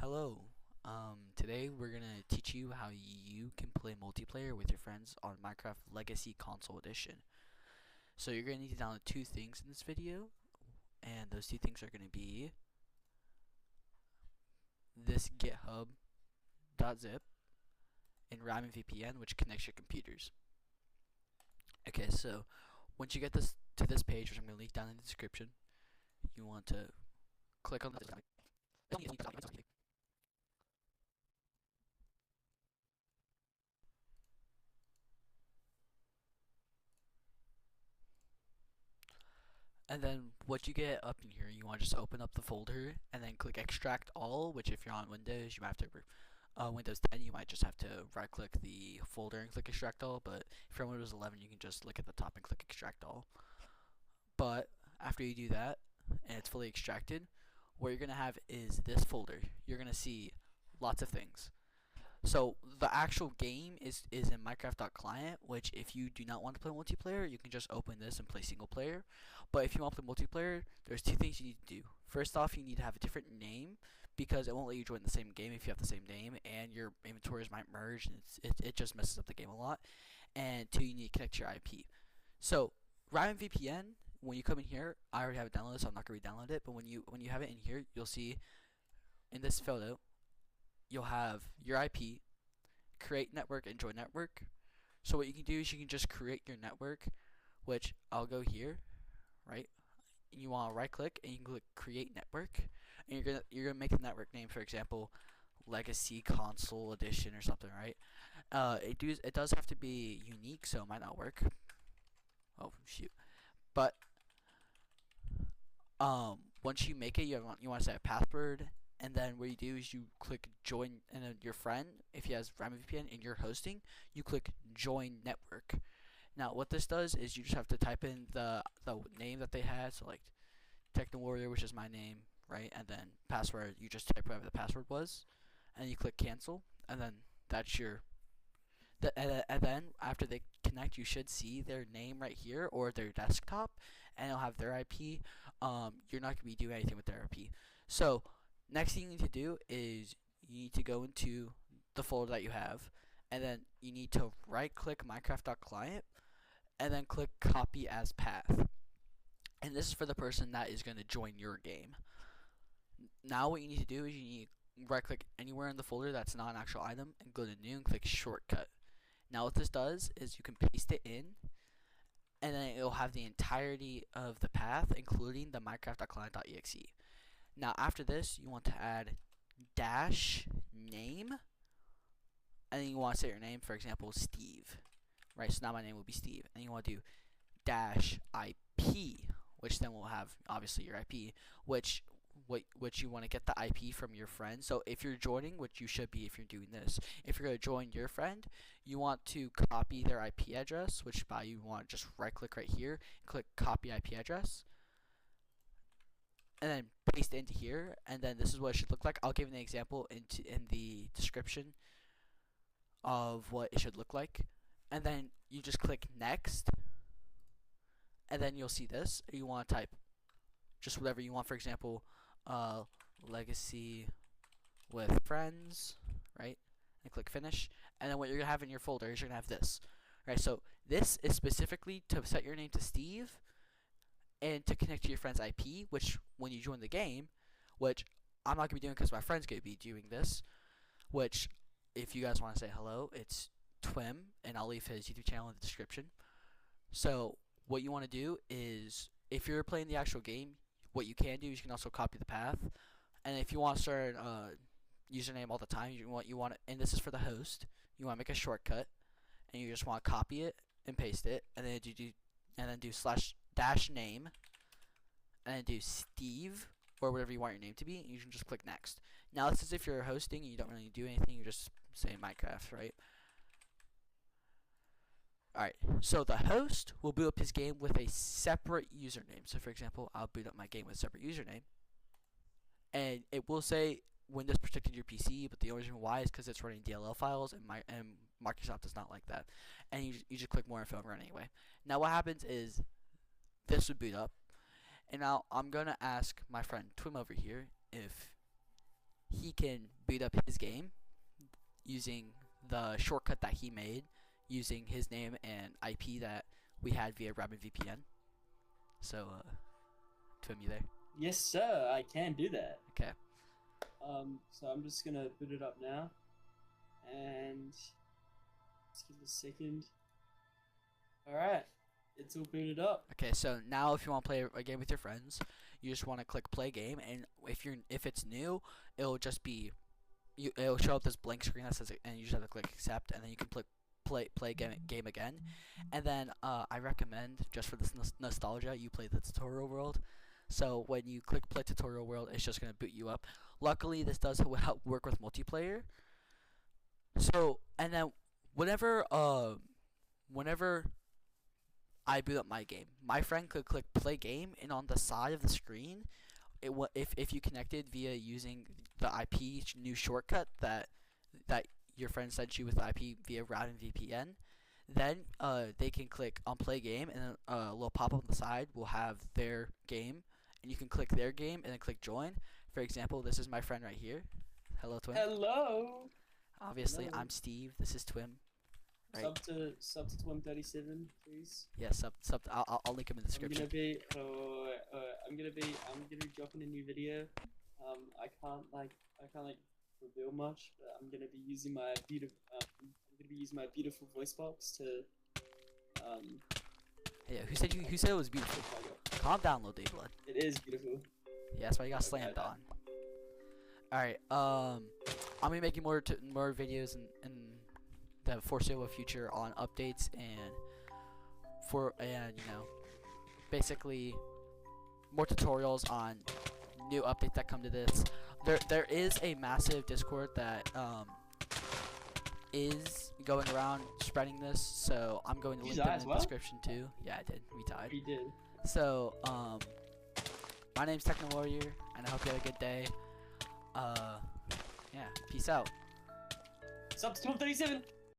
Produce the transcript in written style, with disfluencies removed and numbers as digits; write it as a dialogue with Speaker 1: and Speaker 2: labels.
Speaker 1: Hello. Today we're gonna teach you how you can play multiplayer with your friends on Minecraft Legacy Console Edition. So you're gonna need to download two things in this video, and those two things are gonna be this GitHub.zip and Ramen VPN, which connects your computers. Okay, so once you get this to this page, which I'm gonna link down in the description, you want to click on this. And then what you get up in here, you want to just open up the folder and then click extract all, which if you're on Windows, you might have to, Windows 10, you might just have to right click the folder and click extract all, but if you're on Windows 11, you can just look at the top and click extract all. But after you do that, and it's fully extracted, what you're going to have is this folder. You're going to see lots of things. So the actual game is in Minecraft.client, which if you do not want to play multiplayer, you can just open this and play single player. But if you want to play multiplayer, there's two things you need to do. First off, you need to have a different name because it won't let you join the same game if you have the same name, and your inventories might merge, and it just messes up the game a lot. And two, you need to connect your IP. So Ryan VPN, when you come in here, I already have it downloaded, so I'm not going to re-download it. But when you have it in here, you'll see in this photo, you'll have your IP, create network, and join network. So what you can do is you can just create your network, which I'll go here, right? And you want to right click and you can click create network, and you're gonna make the network name, for example, Legacy Console Edition or something, right? It does have to be unique, so it might not work. Oh shoot! But once you make it, you want to set a password, and then what you do is you click join, and then your friend, if he has RamenVPN and you're hosting, you click join network. Now what this does is you just have to type in the name that they had, so like Techno Warrior, which is my name, right? And then password, you just type whatever the password was, and you click cancel, and then that's your and then after they connect, you should see their name right here or their desktop, and it'll have their IP. You're not gonna be doing anything with their IP. So next thing you need to do is you need to go into the folder that you have, and then you need to right click Minecraft.client and then click copy as path. And this is for the person that is going to join your game. Now what you need to do is you need to right click anywhere in the folder that's not an actual item and go to new and click shortcut. Now what this does is you can paste it in, and then it will have the entirety of the path, including the minecraft.client.exe. Now after this, you want to add dash name, and then you want to set your name, for example, Steve, right? So now my name will be Steve, and you want to do dash IP, which then will have obviously your IP, which you want to get the IP from your friend. So if you're joining, which you should be if you're doing this, if you're going to join your friend, you want to copy their IP address, which by you want to just right click right here, click copy IP address, and then paste it into here, and then this is what it should look like. I'll give an example in the description of what it should look like, and then you just click next, and then you'll see this. You want to type just whatever you want, for example, legacy with friends, right? And click finish, and then what you're gonna have in your folder is you're gonna have this, right? So this is specifically to set your name to Steve and to connect to your friend's IP, which when you join the game, which I'm not gonna be doing because my friend's gonna be doing this, which if you guys want to say hello, it's Twim, and I'll leave his YouTube channel in the description. So what you want to do is, if you're playing the actual game, what you can do is you can also copy the path, and if you want to start username all the time, you want and this is for the host, you want to make a shortcut, and you just want to copy it and paste it, and then do slash dash name, and then do Steve or whatever you want your name to be, and you can just click next. Now this is if you're hosting and you don't really do anything, you just say Minecraft, right? Alright, so the host will boot up his game with a separate username. So for example, I'll boot up my game with a separate username, and it will say Windows protected your PC, but the only reason why is because it's running DLL files, and Microsoft does not like that. And you just click more info and run anyway. Now what happens is this would boot up, and now I'm gonna ask my friend Twim over here if he can boot up his game using the shortcut that he made using his name and IP that we had via Rabbit VPN. So, Twim, you there?
Speaker 2: Yes, sir. I can do that.
Speaker 1: Okay.
Speaker 2: So I'm just gonna boot it up now, and just give it a second. All right, it's all booted up.
Speaker 1: Okay, so now if you want to play a game with your friends, you just want to click play game, and if it's new, it'll just be it'll show up this blank screen that says, and you just have to click accept, and then you can click play game again. And then I recommend, just for this nostalgia, you play the tutorial world. So when you click play tutorial world, it's just gonna boot you up. Luckily, this does help work with multiplayer. So, and then whenever I boot up my game, my friend could click play game, and on the side of the screen, if you connected via using the IP new shortcut that your friend sent you with the IP via Route and VPN, then they can click on play game, and then a little pop up on the side will have their game, and you can click their game and then click join. For example, this is my friend right here. Hello, Twim.
Speaker 2: Hello.
Speaker 1: Obviously,
Speaker 2: Hello.
Speaker 1: I'm Steve. This is Twim. Right.
Speaker 2: Sub to Twim37, please.
Speaker 1: Yeah, I'll link him in the description.
Speaker 2: I'm gonna be dropping a new video. I can't reveal much, but I'm gonna be using my beautiful voice box to
Speaker 1: Hey, who said it was beautiful? Calm down, little Blood.
Speaker 2: It is beautiful.
Speaker 1: Yeah, that's why you got slammed on. Alright, I'm gonna be making more videos in the foreseeable future on updates and basically more tutorials on new updates that come to this. There is a massive Discord that is going around spreading this, so I'm going to link them in the description too. Yeah, I did. We died.
Speaker 2: You did.
Speaker 1: So, my name's Techno Warrior, and I hope you have a good day. Yeah, peace out.
Speaker 2: Sub to Twim37.